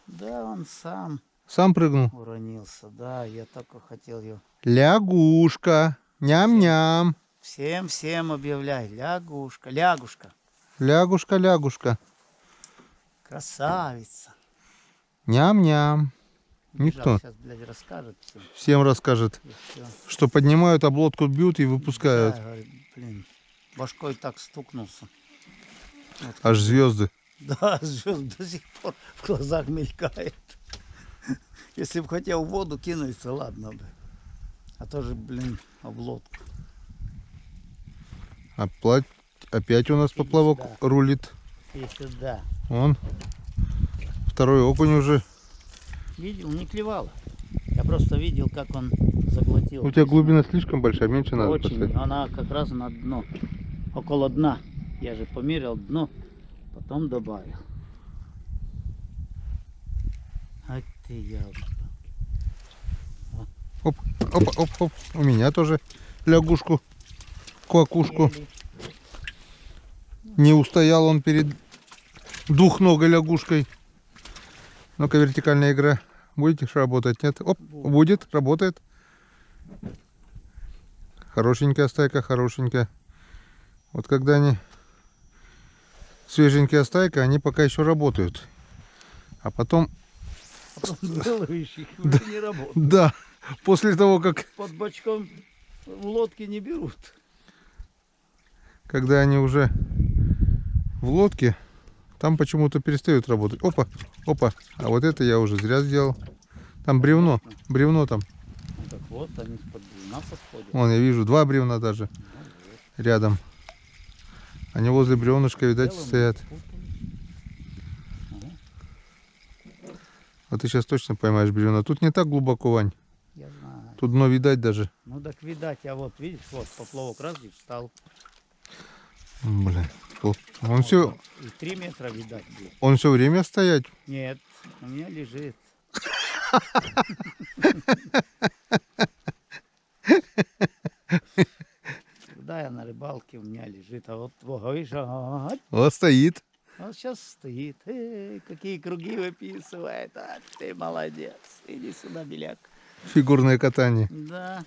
Да, он сам Сам прыгнул. уронился. Да, я только хотел ее. Лягушка. Ням-ням. Всем объявляй. Лягушка, лягушка. Лягушка, лягушка. Красавица. Ням-ням. Никто. Сейчас, блядь, расскажет всем. Всем расскажет, И всё. что поднимают, облодку бьют и выпускают. Да, говорит, блин, башкой так стукнулся. Вот. Аж звезды. Да, звезд до сих пор в глазах мелькает. Если бы хотел в воду кинуться, ладно бы. А то же, блин, облодка. Опять у нас поплавок сюда. рулит. И сюда. Он. Второй окунь уже. Видел, не клевало. Я просто видел, как он заглотил. У тебя глубина слишком большая, меньше надо Очень. поставить. Она как раз на дно. Около дна. Я же померил дно, потом добавил. Ай ты ялка. Оп, оп, оп, оп. У меня тоже лягушку, квакушку. Не устоял он перед двухногой лягушкой. Ну-ка, вертикальная игра. Будете работать? Нет? Оп, будет, работает. Хорошенькая стайка, хорошенькая. Вот когда они свеженькая стайка, они пока еще работают. А потом, Потом делаешь их, уже не работает. да, после того, как Под бочком в лодке не берут. когда они уже в лодке, там почему-то перестают работать. Опа, опа. А вот это я уже зря сделал. Там бревно, бревно там. Ну, так вот, они с-под бревна подходят. Вон, я вижу, два бревна даже Ну, вот. рядом. Они возле бревнышка, видать, Делаем, стоят. путаем. Ага, А ты сейчас точно поймаешь бревна. Тут не так глубоко, Вань. я знаю. Тут дно видать даже. Ну так видать, а вот видишь, вот поплавок раз и встал. Блин. Он все, И 3 метра видать будет. он все время стоять. Нет, у меня лежит. Когда я на рыбалке, у меня лежит. А вот, видишь, ага, Вот стоит. вот сейчас стоит. Эй, какие круги выписывает. А ты молодец. Иди сюда, беляк. Фигурное катание. Да,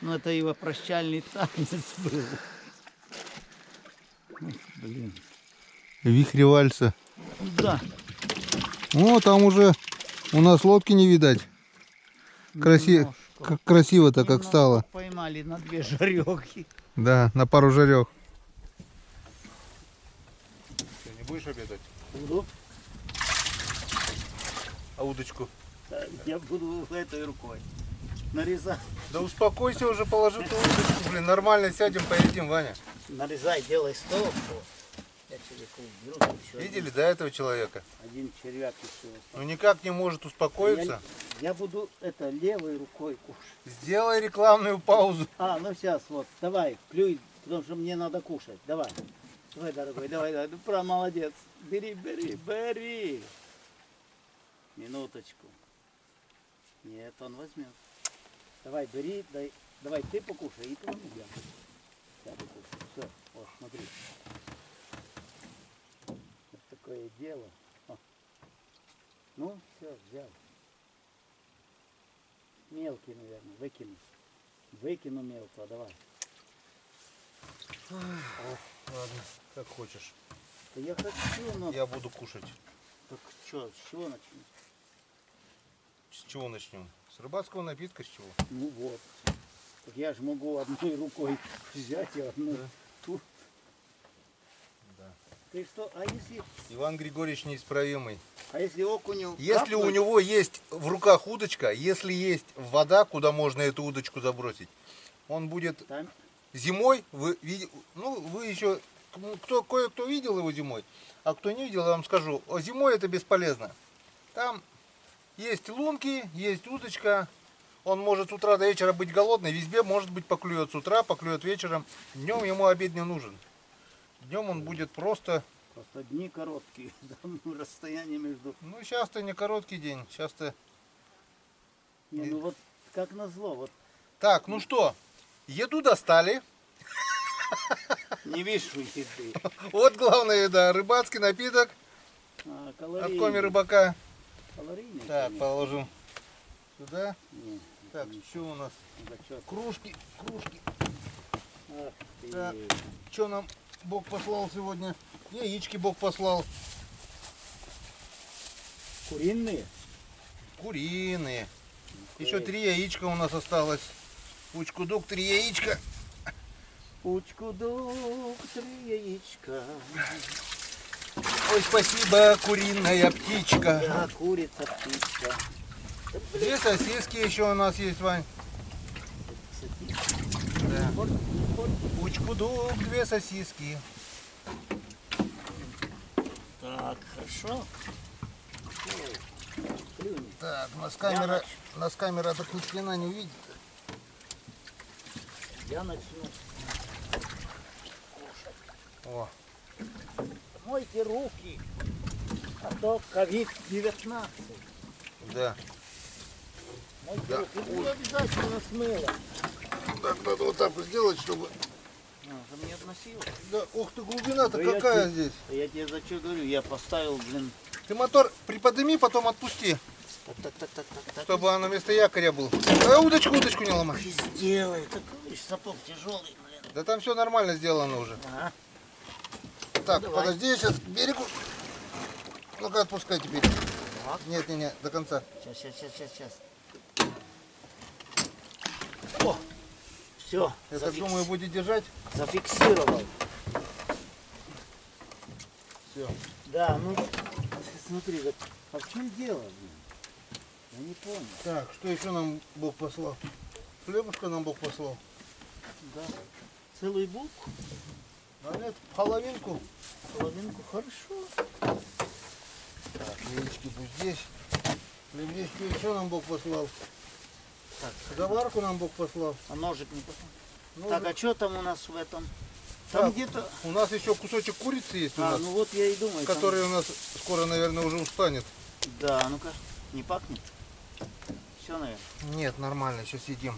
ну это его прощальный танец был. Эх, блин. Вихри вальса. Да. О, там уже у нас лодки не видать. Немножко. Как красиво-то, как Немножко стало. Поймали на 2 жарехи. Да, на пару жарех. Ты не будешь обедать? Буду. А удочку? Я буду этой рукой нарезать. Да успокойся уже, положи ту удочку, блин. Нормально сядем, поедим, Ваня. Нарезай, делай стол. Я червяку беру. Тут еще Видели, да, этого человека? один червяк еще. Ну никак не может успокоиться. Я буду это левой рукой кушать. Сделай рекламную паузу. А, ну сейчас вот, давай, клюй, потому что мне надо кушать. Давай. Давай, дорогой, давай, давай. Ну, про молодец. Бери, бери, бери. Минуточку. Нет, он возьмет. Давай, бери, дай. Давай ты покушай, и ты я. Я покушаю. Все, вот, смотри. Вот такое дело. О. Ну, все, взял. Мелкий, наверное, выкину. Выкину мелкого, давай. Ладно, как хочешь. Да я хочу, но... Я буду кушать. Так что, с чего начнем? С чего начнем? С рыбацкого напитка, с чего? Ну вот. Так я же могу одной рукой взять и одну тут. Да. Ты что, а если Иван Григорьевич неисправимый. окуню Если у капнуть? него есть в руках удочка, если есть вода, куда можно эту удочку забросить, он будет Там? зимой, вы еще, кое-кто видел его зимой, а кто не видел, я вам скажу, зимой это бесполезно. Там есть лунки, есть удочка, он может с утра до вечера быть голодный, везде может быть поклюет с утра, поклюет вечером, днем ему обед не нужен. Днем он будет просто... Просто дни короткие, там расстояние между... Ну, сейчас-то не короткий день, сейчас-то... Не, ну вот как назло, вот Так, ну что, еду достали. не вижу еды. Вот главная еда, рыбацкий напиток А, от калорийный. коми рыбака. Калорийный, Так, конечно. положим сюда. Не, Так, что у нас? зачет. Кружки. Ах ты. Так. Что нам Бог послал сегодня? Яички Бог послал. Куриные? Куриные. Окей. Еще 3 яичка у нас осталось. Пучку-дук, 3 яичка. Пучку-дук, 3 яичка. Ой, спасибо, куриная птичка. Я курица, птичка. 2 сосиски еще у нас есть, Вань. Да. Пучку-дук, 2 сосиски. Так, хорошо. Клюнет. Так, Я нас камера так ни хрена не увидит. Я начну. О, Мойте руки, а то COVID-19. да. Мойте Да. руки. Ну, обязательно с мылом. Так, надо вот так вот сделать, чтобы... Ты мне относил. Да, ух ты, глубина-то Да я какая тебе- здесь. Я тебе за что говорю? Я поставил, блин. Ты мотор приподними, потом отпусти, Так. чтобы она вместо якоря был. А удочку не ломай. Сделай. Такой сапог тяжелый, блин. Да там все нормально сделано уже. Ага. Так, давай. подожди, я сейчас берегу. Ну-ка, отпускай теперь. Так. Нет, до конца. Сейчас. О! Все, Я так думаю, будет держать. зафиксировал. все. Да, ну смотри, так, а в чем дело? Блин? Я не понял. Так, что еще нам Бог послал? Хлебушка нам Бог послал. Да. Целую булку, А нет, половинку. половинку, хорошо. Так, яички пусть здесь. Хлеб что еще нам Бог послал? Так, Заварку нам Бог послал. а ножик не послал. Ножик. Так, а что там у нас в этом? Там Так, где-то... у нас еще кусочек курицы есть у А, нас, ну вот я и думаю. там- который у нас скоро, наверное, уже устанет. Да, ну-ка, не пахнет? Все, наверное. Нет, нормально, сейчас съедим.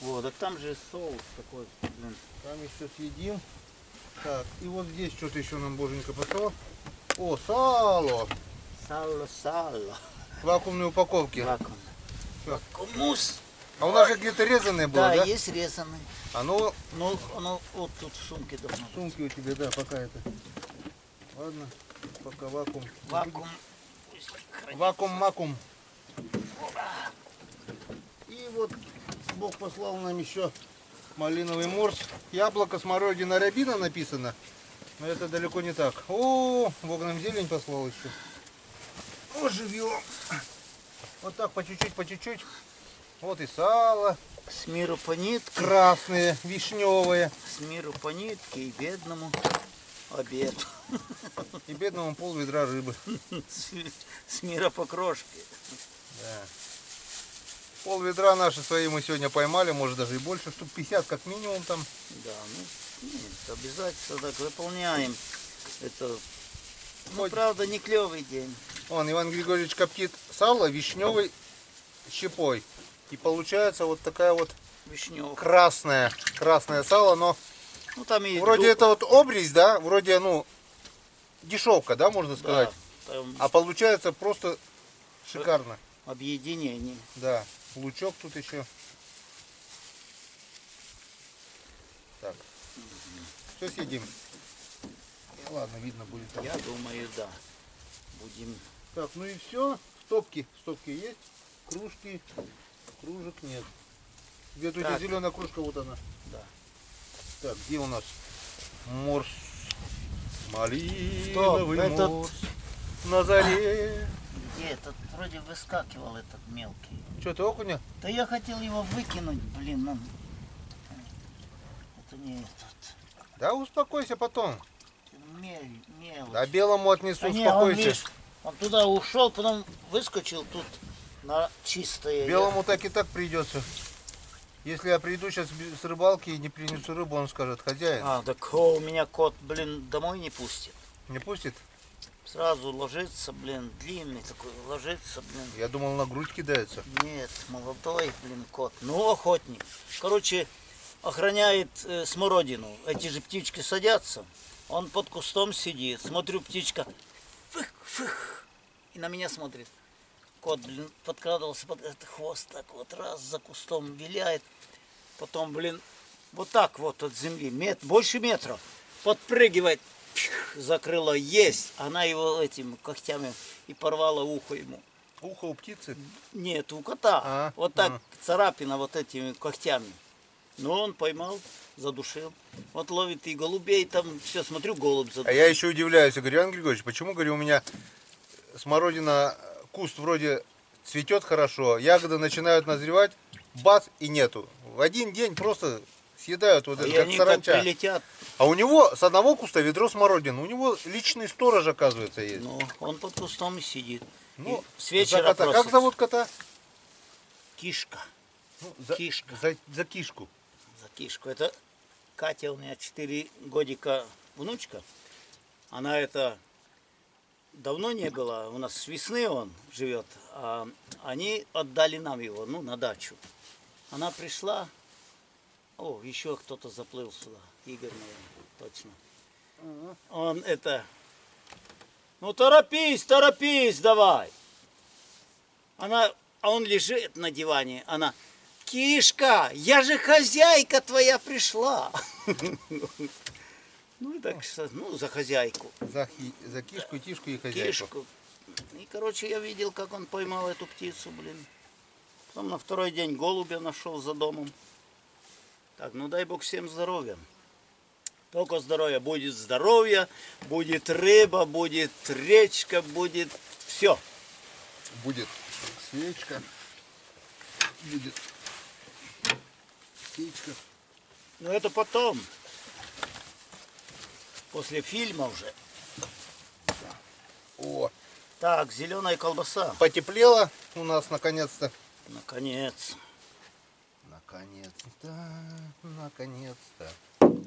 Вот, так там же соус такой, блин. Там еще съедим. Так, и вот здесь что-то еще нам боженька послал. О, сало! Сало. В вакуумной упаковке. Вакуум. Всё. Вакуумус. А у нас же где-то резаное было, Да, да? есть резанный. А ну, Ну, оно вот тут в сумке должно быть. сумки у тебя, да, пока это. Ладно, пока вакуум. Вакуум. Пусть хранит. Вакуум-макум. И вот Бог послал нам еще малиновый морс. Яблоко, смородина, рябина написано. Но это далеко не так. О, Бог нам зелень послал еще. О, живьем. Вот так по чуть-чуть, по чуть-чуть. Вот и сало. С миру по нитке. Красные, вишневые. С миру по нитке и бедному обед. И бедному пол ведра рыбы. С мира по крошке. Да. Пол ведра наши свои мы сегодня поймали, может даже и больше, штук 50 как минимум там. Да, ну, нет, обязательно так выполняем. Это, ну, Хоть- правда, не клевый день. Вон, Иван Григорьевич коптит сало вишневой щепой. И получается вот такая вот Вишневка. красное сало, но Ну, там и вроде это вот обрезь, да, вроде, ну, дешевка, да, можно сказать. да, там А получается просто шикарно. объединение. Да, лучок тут еще. Так, все съедим. Ладно, видно будет. Там. Я думаю, да. Будем. Так, ну и все. Стопки. Стопки есть. Кружки. Кружек нет. Где-то у тебя Так. зеленая кружка, вот она. Да. Так, где у нас морс? Малиновый этот- морс на заре. Где этот? Вроде выскакивал этот мелкий. Что, ты окуня? Да я хотел его выкинуть, блин. Ну, это не этот. Да успокойся потом. Мелочь. Да белому отнесу, А не, он, успокойся. видишь, он туда ушел, потом выскочил тут на чистое. Белому так и так придется. Если я приду сейчас с рыбалки и не принесу рыбу, он скажет: хозяин, А, так у меня кот, блин, домой не пустит. не пустит? Сразу ложится, блин, длинный такой, ложится, блин. Я думал, на грудь кидается. Нет, молодой, блин, кот. Ну, охотник. Короче, охраняет смородину. Эти же птички садятся. Он под кустом сидит. Смотрю, птичка. Фых. И на меня смотрит. Кот, блин, подкрадывался под этот хвост. Так вот раз за кустом виляет. Потом, блин, вот так вот от земли. Больше метра. Подпрыгивает. Закрыла. Есть. Она его этим когтями и порвала ухо ему. Ухо у птицы? Нет, у кота. А, Вот так царапина вот этими когтями. Но он поймал, задушил. Вот ловит и голубей там. Все, смотрю, голубь задушил. А я еще удивляюсь, я говорю: Иван Григорьевич, почему, говорю, у меня смородина, куст вроде цветет хорошо, ягоды начинают назревать, бац, и нету. В один день просто съедают вот И это, как они как саранча. прилетят. А у него с одного куста ведро смородины, у него личный сторож, оказывается, есть. Ну, он под кустом и сидит. Ну, И с вечера за кота. просится. Как зовут кота? Кишка. Ну, Кишка. За кишку. За кишку. Это Катя у меня 4 годика внучка. Она это давно не была. У нас с весны он живет. А они отдали нам его, ну, на дачу. Она пришла. О, еще кто-то заплыл сюда. Игорь, наверное, точно. Он это... Ну, торопись, давай. А он лежит на диване. Она: Кишка, я же хозяйка твоя пришла. Ну, и так что, ну, за хозяйку. За кишку, тишку и хозяйку. Кишку. И, короче, я видел, как он поймал эту птицу, блин. Потом на второй день голубя нашел за домом. Так, ну дай бог всем здоровья. Только здоровье, будет рыба, будет речка, будет все. Будет свечка. Будет птичка. Но это потом. После фильма уже. О, Так, зеленая колбаса. потеплело у нас наконец-то. Наконец. Наконец-то, наконец-то.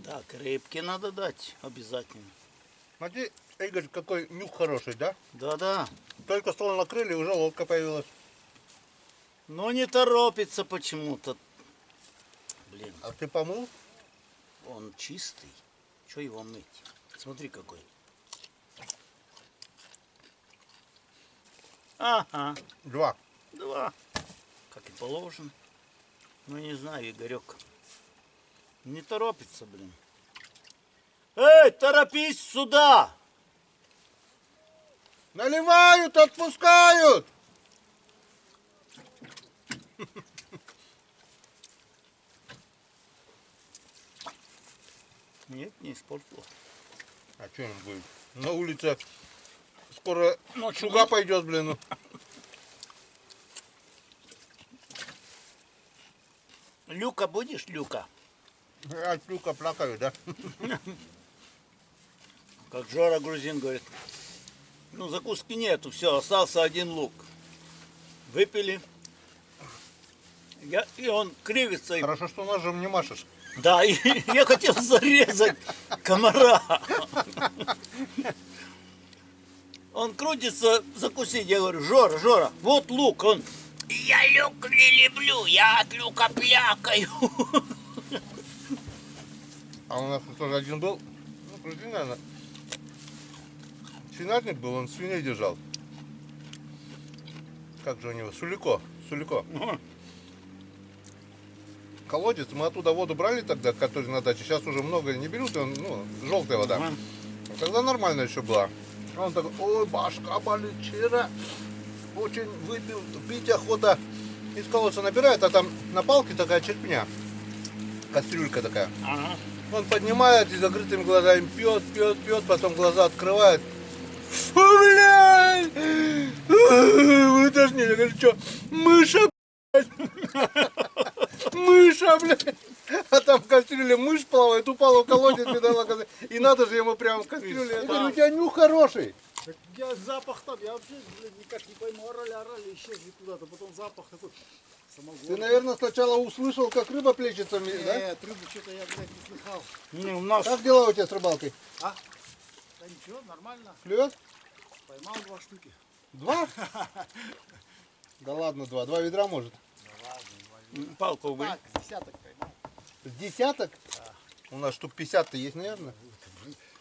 Так, рыбки надо дать обязательно. Смотри, Игорь, какой нюх хороший, да? Да-да. Только стол накрыли, уже лодка появилась. Но не торопится почему-то. Блин, А ты помыл? он чистый. Что его мыть? Смотри какой. Ага, 2. 2. Как и положено. Ну, не знаю, Игорек. Не торопится, блин. Эй, торопись сюда! Наливают, отпускают! Нет, не испортил. А что им будет? На улице скоро Ночью шуга пойдет, блин. Ну. Люка будешь, Люка? Я Люка плакаю, да? Как Жора Грузин говорит. Ну, закуски нету, все, остался один лук. Выпили. И он кривится. Хорошо, что ножом не машешь. Да, и я хотел зарезать комара. Он крутится закусить. Я говорю, Жора, вот лук. Он, я люк не люблю, я от люка плякаю. А у нас тоже один был, ну, грузин, наверное. Свинарник был, он свиней держал. Как же у него? Сулико. Колодец, мы оттуда воду брали тогда, который на даче. Сейчас уже много не берут, он, ну, желтая вода. Тогда нормально еще была. А он такой, ой, башка болит, вчера очень выпил, пить охота. Из колодца набирает, а там на палке такая черпня. Кастрюлька такая. Ага. Он поднимает и закрытыми глазами пьет, потом глаза открывает. Фу, блядь! Вы даже не, я говорю, что, мыша, блядь! Мыша, блядь! А там в кастрюле мышь плавает, упала в колодец, бедолага. И надо же ему прямо в кастрюле. Я говорю, у тебя нюх хороший. Я запах там, я вообще блин, никак не пойму, орали, исчезли куда-то, потом запах такой, самогон. Ты, наверное, сначала услышал, как рыба плещется, да? Нет, рыбу что-то я, блядь, не слыхал. Не, у нас Как дела у тебя с рыбалкой? Да ничего, нормально, Клюет? поймал 2 штуки. 2? Да ладно, 2. 2 ведра может. палку убыли. Так, с десяток поймал. С десяток? У нас штук 50-то есть, наверное.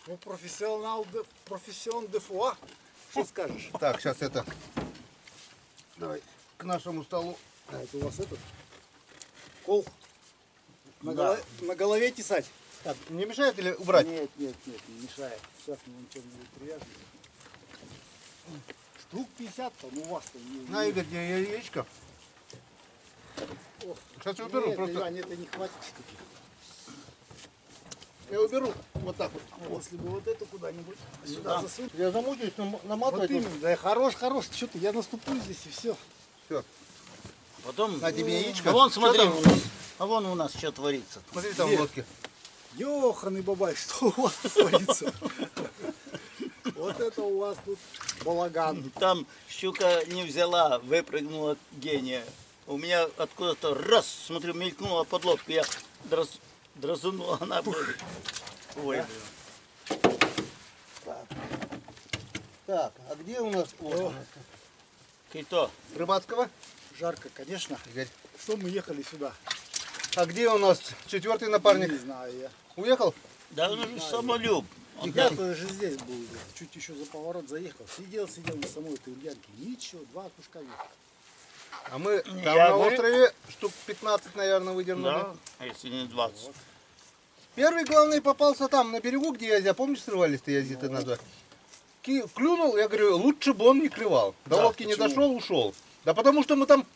Ну, профессион де фуа, что скажешь? Так, сейчас это. Давай к нашему столу. А это у вас этот, кол на, Да. на голове тесать? Так, не мешает или убрать? Нет, не мешает. Сейчас мы вам что-нибудь привяжем. Штук 50 там у вас-то. На, Игорь, тебе яичко. Сейчас я уберу, Нет, просто Иван, это не хватит штуки. я уберу вот так вот. А если бы вот эту куда-нибудь сюда засунуть. Я замучаюсь наматывать. Вот именно, да хорош, что ты, я наступлю здесь и все. Все. Потом, На тебе яичко. а вон Что смотри, там? у нас, а вон у нас что творится. Смотри, там Где? в лодке. Ёханый бабай, что у вас творится? Вот это у вас тут балаган. Там щука не взяла, выпрыгнула гения. У меня откуда-то раз, смотрю, мелькнула под лодку. Я дразунула, она, блин. Ой, блин. Так, а где у нас Кто? Рыбацкого? Жарко, конечно. Игорь. Что мы ехали сюда? А где у нас четвертый напарник? Не знаю я. Уехал? Да он же самолюб. Он Я так- тоже здесь был, чуть еще за поворот заехал. Сидел на самой этой ульянке. Ничего, 2 куска нет. А мы там Я на говорю- острове штук 15, наверное, выдернули. Да, а если не 20. Первый, главный, попался там, на берегу, где язя. Помнишь, срывались-то язиты надо? Клюнул, я говорю, лучше бы он не клевал. До Да, лодки не почему? дошел, ушел. Да потому что мы там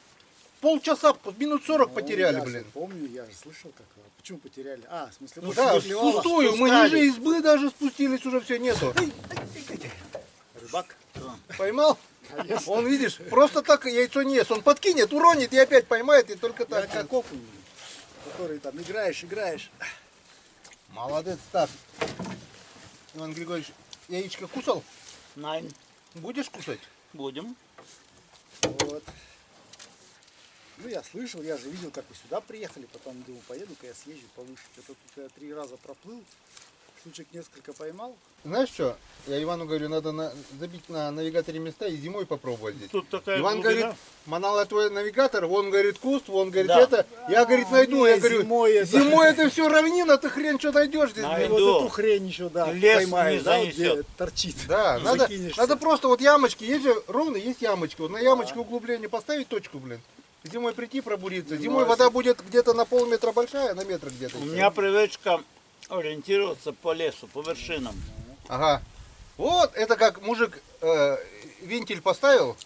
полчаса, минут 40 потеряли, я блин. же помню, я же слышал, как. Почему потеряли? А, в смысле, Ну больше да, не клевало? пустую, мы ниже избы даже спустились, уже все нету. Рыбак. Поймал? Он, видишь, просто так яйцо не ест. Он подкинет, уронит и опять поймает, и только Я так. как окунь, который там играешь. Молодец, так. Иван Григорьевич, яичко кусал? Найн. Будешь кусать? Будем. Вот. Ну, я слышал, я же видел, как вы сюда приехали, потом думал, поеду-ка я съезжу повыше. Что-то тут я 3 раза проплыл, штучек несколько поймал. Знаешь что? Я Ивану говорю, надо забить на навигаторе места и зимой попробовать здесь. Тут такая Иван глубина. говорит, Манал, твой навигатор, он говорит куст, он говорит Да. это. Я, говорит, найду. не, Я говорю, зимой это все равнина, ты хрен что найдешь здесь. Найду. блин. Вот эту хрень еще, да, Лес поймаешь, не да, вот где занесет. торчит. Да, Закинешься. надо просто вот ямочки, есть же ровно, есть ямочки. Вот на ямочке углубление поставить точку, блин. Зимой прийти пробуриться. Зимой вода будет где-то на полметра большая, на метр где-то. У меня привычка ориентироваться по лесу, по вершинам. Ага. Вот, это как мужик вентиль поставил,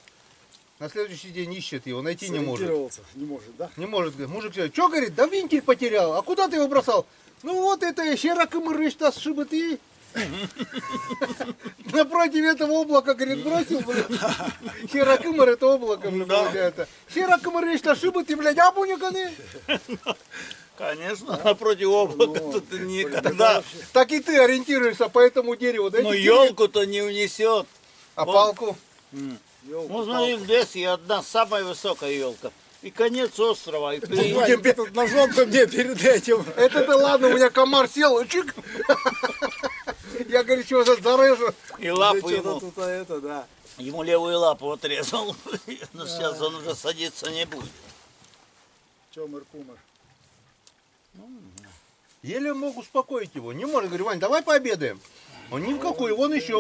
на следующий день ищет его, найти не может. Сориентировался не может, да? Не может. Мужик говорит, что, говорит, да вентиль потерял. А куда ты его бросал? Ну вот это щеракомырыш-то сшибы. Напротив этого облака, говорит, бросил, блин. Щеракомыр это облако, блин, получается. Щеракомырыш-то сшибы, блядь, абунюканы. Конечно, напротив облака тут никогда. Так и ты ориентируешься по этому дереву, да? Но елку-то не унесет. А палку? Ну, смотри, в лесе одна самая высокая елка. И конец острова. И Вань, ты тут ножом-то мне перед этим. Это-то ладно, у меня комар сел, чик. Я, говорю, что зарежу. и лапу Что-то ему. тут это, да. Ему левую лапу отрезал. Но сейчас он уже садиться не будет. Че, мэр-кумэр? Еле мог успокоить его. Не может, говорю, Вань, давай пообедаем. Он ни в какую, вон еще.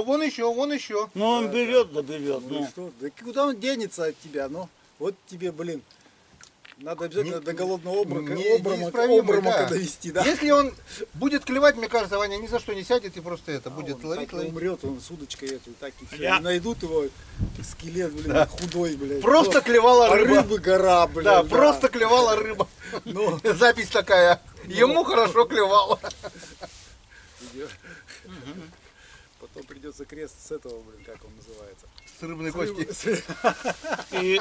Ну, он берет, да берет. Ну Ну, что, да куда он денется от тебя, ну? Вот тебе, блин, надо обязательно до голодного Неисправимый, обморока да. довести, да? Если он будет клевать, мне кажется, Ваня ни за что не сядет и просто это будет Он ловить. так и умрет, он с удочкой эту, и так и все. Я- Найдут его, скелет, блин, худой, блядь. Просто Ну, клевала а рыба. рыбы гора, блин. Да, просто клевала рыба. Ну. Запись такая. Ему хорошо клевала. Потом придется крест с этого, блин, как он называется. С рыбной кости. и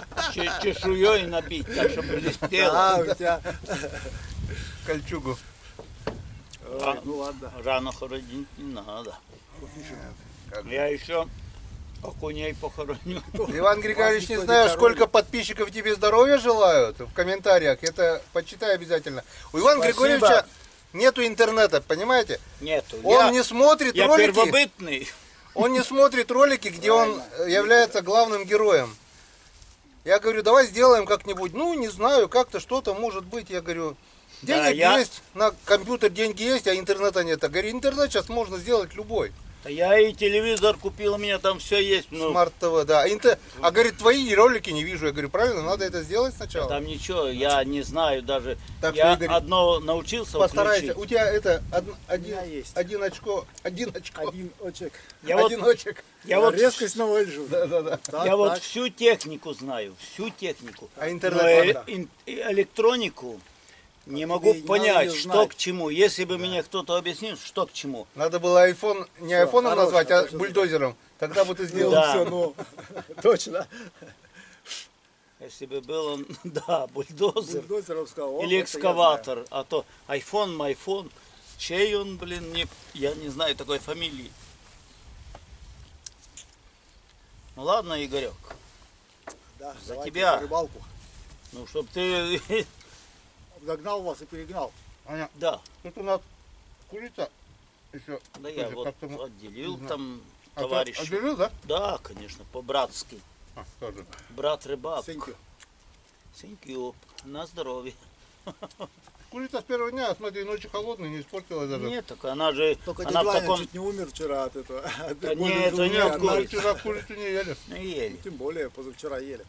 чешуей набить, так, чтобы блестело. А, у тебя... Кольчугу. Ой, ну ладно. Рано хоронить не надо. Я еще окуней похороню. Иван Григорьевич, не никто не знаю, хоронит. сколько подписчиков тебе здоровья желают в комментариях. Это почитай обязательно. У Ивана Спасибо. Григорьевича нету интернета, понимаете? Нету. Он не смотрит я ролики. первобытный. Он не смотрит ролики, где он является главным героем. Я говорю, давай сделаем как-нибудь. Ну, не знаю, как-то что-то может быть. Я говорю, Да, денег я- есть, на компьютер деньги есть, а интернета нет. Я говорю, интернет сейчас можно сделать любой. Да я и телевизор купил, у меня там все есть. Ну, Смарт ТВ, да. А говорит, твои ролики не вижу. Я говорю, правильно, надо это сделать сначала. там ничего, я не знаю даже. Так что, Я Игорь, одно научился Постарайся. включить. У тебя это меня есть. один очко. Один очек. Я вот, Один очек. я вот, Резкость навожу. Да. Так, я вот так. всю технику знаю, всю технику. А Но интернет ладно. электронику не могу надо понять, её что знать. к чему. Если бы мне кто-то объяснил, что к чему. Надо было iPhone, не Всё, айфоном хорош, назвать, а а то что бульдозером. Тогда бы ты сделал. Да. Все, ну, точно. Если бы был он, да, бульдозер Бульдозером сказал, вот или это я экскаватор, а то айфон, майфон. Чей он, блин, я не знаю такой фамилии. Ну ладно, Игорек, знаю. Да, За давайте тебя. на рыбалку. ну чтоб ты, Догнал вас и перегнал. Аня, да, тут у нас курица еще. да я тоже вот как-то мы- отделил не знаю. там А ты товарищу. отделил, да? Да, конечно, по-братски. А, тоже. Брат рыбак. Сеньку. Сенькю. На здоровье. Курица с первого дня, смотри, ночью холодная, не испортилась даже. Нет, так она же, Только она дядя в Ваня таком, чуть не умер вчера от этого. от Да боли нет, в это не желудке. от Мы курицы. вчера курицу не ели. ели. Тем более, позавчера ели.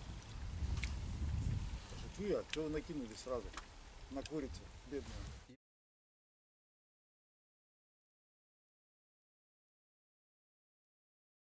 Шучу я, что вы накинули сразу на курицу, бедную.